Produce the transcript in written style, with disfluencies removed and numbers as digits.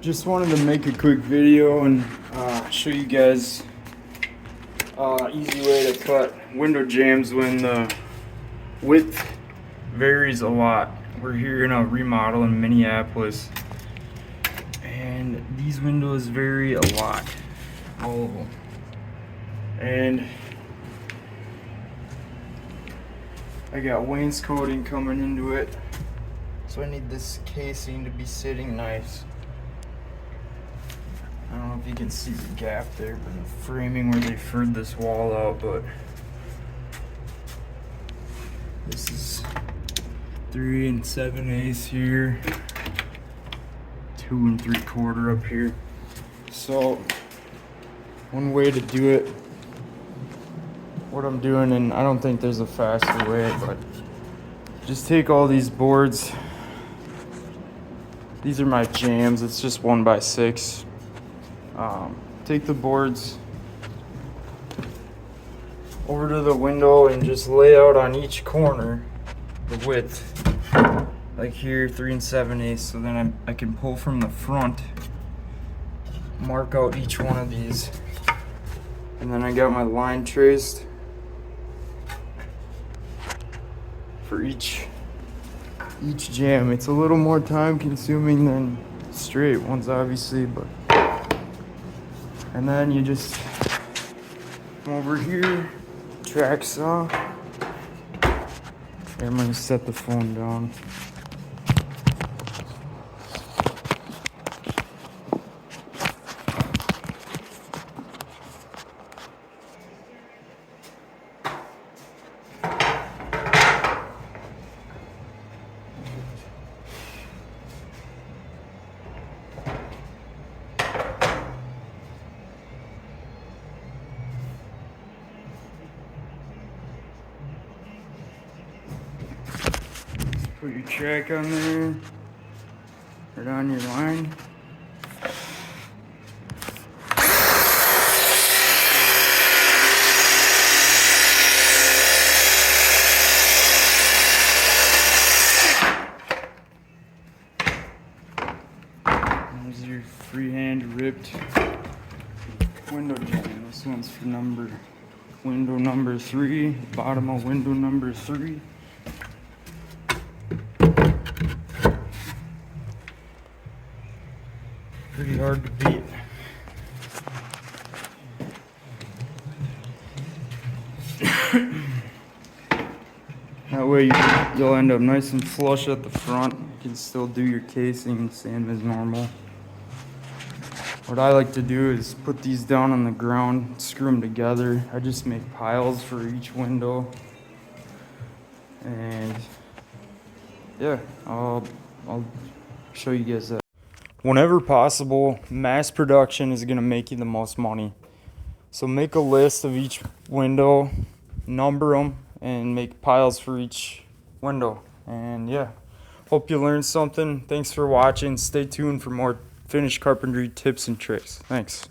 Just wanted to make a quick video and show you guys easy way to cut window jambs when the width varies a lot. We're here in a remodel in Minneapolis, and these windows vary a lot, all of them. And I got wainscoting coming into it, so I need this casing to be sitting nice. I don't know if you can see the gap there, but the framing where they furred this wall out, but this is 3 7/8 here, 2 3/4 up here. So one way to do it, what I'm doing, and I don't think there's a faster way, but just take all these boards. These are my jambs. It's just 1x6. Take the boards over to the window and just lay out on each corner the width, like here, 3 7/8. So then I can pull from the front, mark out each one of these, and then I got my line traced for each jamb. It's a little more time consuming than straight ones, obviously, but. And then you just come over here, track saw. Okay, I'm gonna set the phone down. Put your track on there, right on your line. There's your freehand ripped window jamb. This one's for window number 3, bottom of window number 3. Pretty hard to beat. That way you'll end up nice and flush at the front. You can still do your casing same as normal. What I like to do is put these down on the ground, screw them together. I just make piles for each window. And yeah, I'll show you guys that. Whenever possible, mass production is going to make you the most money. So make a list of each window, number them, and make piles for each window. And yeah, hope you learned something. Thanks for watching. Stay tuned for more finished carpentry tips and tricks. Thanks.